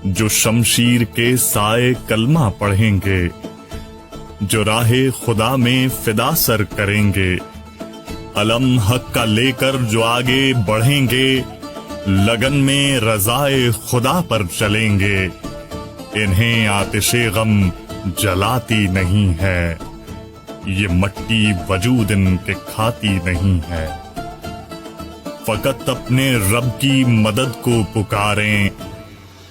جو شمشیر کے سائے کلمہ پڑھیں گے، جو راہ خدا میں فدا سر کریں گے، علم حق کا لے کر جو آگے بڑھیں گے، لگن میں رضائے خدا پر چلیں گے، انہیں آتش غم جلاتی نہیں ہے، یہ مٹی وجود ان کے کھاتی نہیں ہے۔ فقط اپنے رب کی مدد کو پکاریں،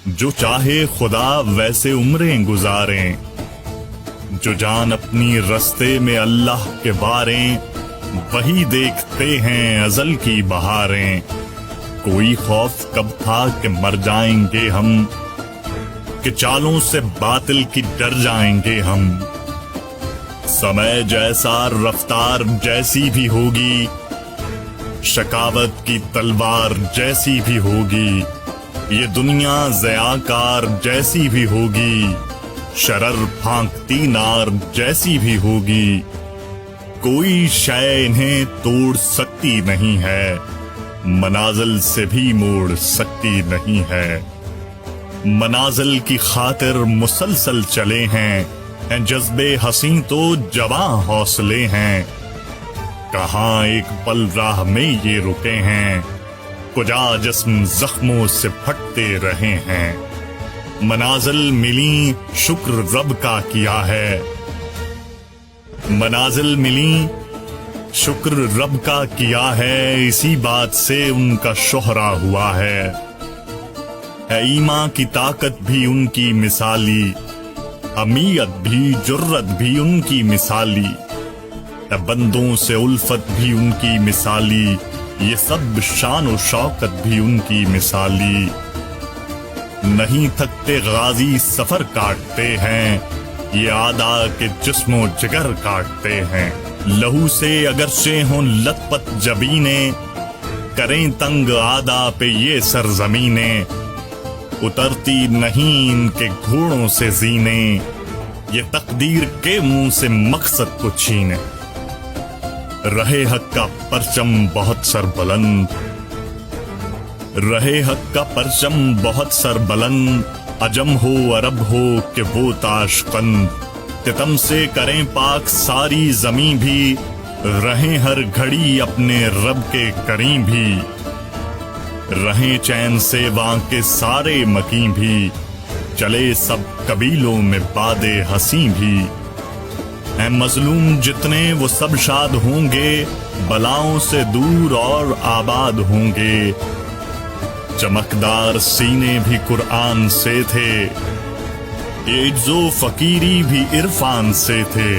جو چاہے خدا ویسے عمریں گزاریں، جو جان اپنی رستے میں اللہ کے واریں، وہی دیکھتے ہیں ازل کی بہاریں۔ کوئی خوف کب تھا کہ مر جائیں گے ہم، کہ چالوں سے باطل کی ڈر جائیں گے ہم۔ سمے جیسا رفتار جیسی بھی ہوگی، شکاوت کی تلوار جیسی بھی ہوگی، یہ دنیا ضیاءکار جیسی بھی ہوگی، شرر پھانکتی نار جیسی بھی ہوگی، کوئی شے انہیں توڑ سکتی نہیں ہے، منازل سے بھی موڑ سکتی نہیں ہے۔ منازل کی خاطر مسلسل چلے ہیں جذبے حسین تو جواں حوصلے ہیں، کہاں ایک پل راہ میں یہ رکے ہیں، کجا جسم زخموں سے پھٹتے رہے ہیں۔ منازل ملی شکر رب کا کیا ہے، منازل ملی شکر رب کا کیا ہے، اسی بات سے ان کا شہرا ہوا ہے۔ ایمان کی طاقت بھی ان کی مثالی، امیت بھی جرت بھی ان کی مثالی، بندوں سے الفت بھی ان کی مثالی، یہ سب شان و شوکت بھی ان کی مثالی۔ نہیں تھکتے غازی سفر کاٹتے ہیں، یہ آدھا کے جسم و جگر کاٹتے ہیں۔ لہو سے اگرچہ ہوں لت پت جبینیں، کریں تنگ آدھا پہ یہ سرزمینیں، اترتی نہیں ان کے گھوڑوں سے زینے، یہ تقدیر کے منہ سے مقصد کو چھینے۔ رہے حق کا پرچم بہت سر بلند، رہے حق کا پرچم بہت سر بلند، عجم ہو عرب ہو کہ وہ تاشقند، ستم سے کریں پاک ساری زمیں بھی، رہیں ہر گھڑی اپنے رب کے کریم بھی، رہیں چین سے وہاں کے سارے مکیں بھی، چلے سب قبیلوں میں باد حسیں بھی۔ اے مظلوم جتنے وہ سب شاد ہوں گے، بلاؤں سے دور اور آباد ہوں گے، چمکدار سینے بھی قرآن سے تھے، عجز و فقیری بھی عرفان سے تھے،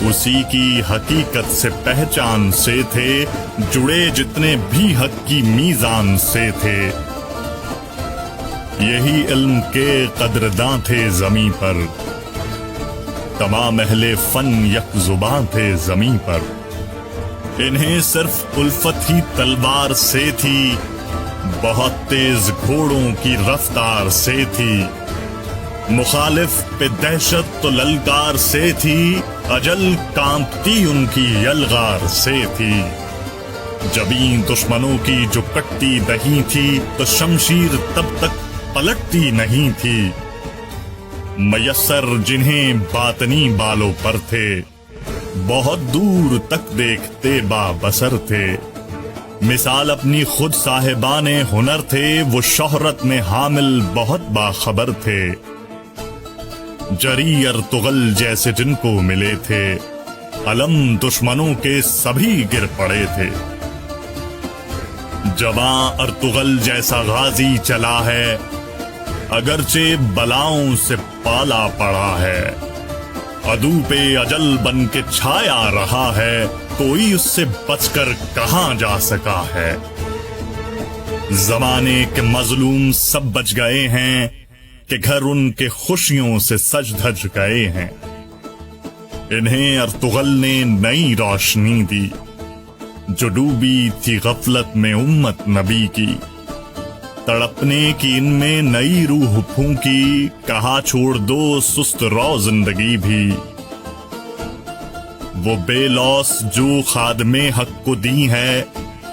اسی کی حقیقت سے پہچان سے تھے، جڑے جتنے بھی حق کی میزان سے تھے، یہی علم کے قدرداں تھے زمیں پر، تمام اہل فن یک زباں تھے زمیں پر، انہیں صرف الفت ہی تلوار سے تھی، بہت تیز گھوڑوں کی رفتار سے تھی، مخالف پہ دہشت تو للکار سے تھی، اجل کانپتی ان کی یلغار سے تھی، جبیں دشمنوں کی جو کٹتی نہیں تھی، تو شمشیر تب تک پلٹتی نہیں تھی، میسر جنہیں باطنی بالوں پر تھے، بہت دور تک دیکھتے با بصر تھے، مثال اپنی خود صاحبان ہنر تھے، وہ شہرت میں حامل بہت باخبر تھے، جری ارطغرل جیسے جن کو ملے تھے، علم دشمنوں کے سبھی گر پڑے تھے، جواں ارطغرل جیسا غازی چلا ہے، اگرچہ بلاؤں سے پالا پڑا ہے، عدو پہ اجل بن کے چھایا رہا ہے، کوئی اس سے بچ کر کہاں جا سکا ہے، زمانے کے مظلوم سب بچ گئے ہیں، کہ گھر ان کے خوشیوں سے سج دھج گئے ہیں، انہیں ارطغرل نے نئی روشنی دی، جو ڈوبی تھی غفلت میں امت نبی کی، تڑپنے کی ان میں نئی روح پھونکی، کہا چھوڑ دو سست رو زندگی بھی، وہ بے لوث جو خادم حق کو دی ہے،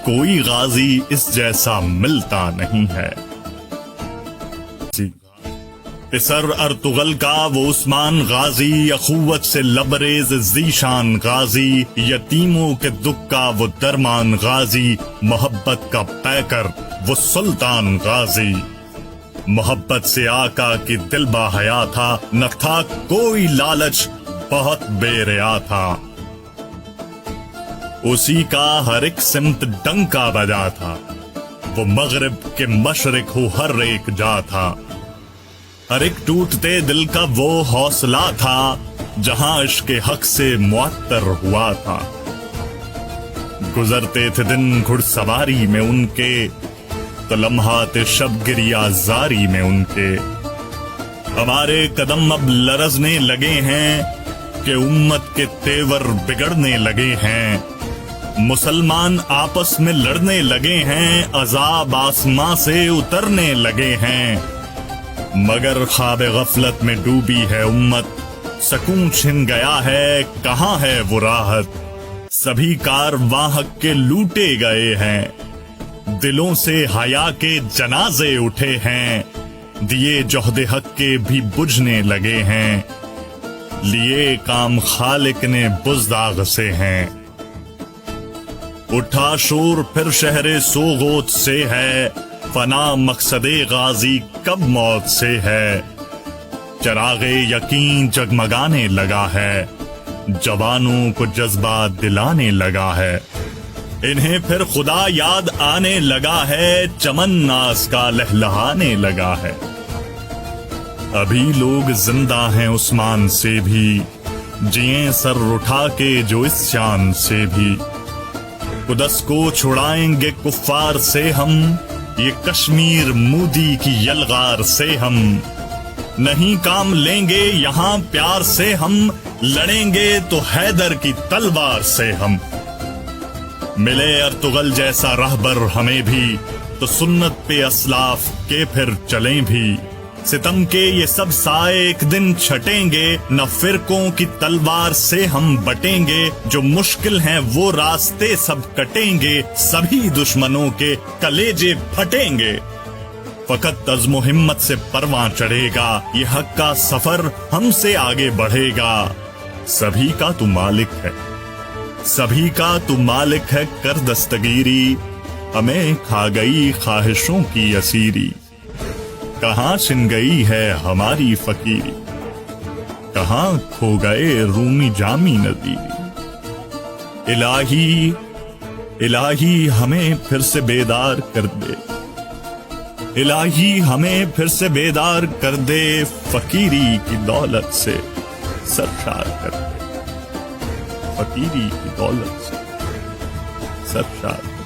کوئی غازی اس جیسا ملتا نہیں ہے۔ غازی. پسر ارطغرل کا وہ عثمان غازی، اخوت سے لبریز ذیشان غازی، یتیموں کے دکھ کا وہ درمان غازی، محبت کا پیکر وہ سلطان غازی. محبت سے آقا کی دل باحیا تھا، نہ تھا کوئی لالچ، بہت بے ریا تھا. اسی کا ہر ایک سمت ڈنکا بجا تھا، وہ مغرب کے مشرق ہو ہر ایک جا تھا. ہر ایک ٹوٹتے دل کا وہ حوصلہ تھا، جہاں عشق حق سے معطر ہوا تھا. گزرتے تھے دن گھڑ سواری میں ان کے، تو لمحات شب گریا زاری میں ان کے. ہمارے قدم اب لرزنے لگے ہیں کہ امت کے تیور بگڑنے لگے ہیں. مسلمان آپس میں لڑنے لگے ہیں، عذاب آسماں سے اترنے لگے ہیں. مگر خواب غفلت میں ڈوبی ہے امت، سکون چھن گیا ہے، کہاں ہے وہ راحت. سبھی کارواں حق کے لوٹے گئے ہیں، دلوں سے حیا کے جنازے اٹھے ہیں. دیے جوہد حق کے بھی بجھنے لگے ہیں، لیے کام خالق نے بزداغ سے ہیں. اٹھا شور پھر شہر سوغوت سے ہے، فنا مقصد غازی کب موت سے ہے. چراغ یقین جگمگانے لگا ہے، جوانوں کو جذبہ دلانے لگا ہے. انہیں پھر خدا یاد آنے لگا ہے، چمن ناز کا لہلہانے لگا ہے. ابھی لوگ زندہ ہیں عثمان سے بھی، جییں سر اٹھا کے جو اس شان سے بھی. قدس کو چھڑائیں گے کفار سے ہم، یہ کشمیر مودی کی یلغار سے ہم. نہیں کام لیں گے یہاں پیار سے ہم، لڑیں گے تو حیدر کی تلوار سے ہم. ملے ارطغرل جیسا رہبر ہمیں بھی، تو سنت پہ اسلاف کے پھر چلیں بھی. ستم کے یہ سب سائے ایک دن چھٹیں گے، نہ فرقوں کی تلوار سے ہم بٹیں گے. جو مشکل ہیں وہ راستے سب کٹیں گے، سبھی دشمنوں کے کلیجے پھٹیں گے. فقط عزم و ہمت سے پرواں چڑھے گا، یہ حق کا سفر ہم سے آگے بڑھے گا. سبھی کا تو مالک ہے، سبھی کا تو مالک ہے، کر دستگیری. ہمیں کھا گئی خواہشوں کی اسیری. کہاں چھن گئی ہے ہماری فقیری، کہاں کھو گئے رومی جامی نظیری. الہی الہی ہمیں پھر سے بیدار کر دے، الہی ہمیں پھر سے بیدار کر دے. فقیری کی دولت سے سرشار کر دے، فقیری کی دولت سے سرشار.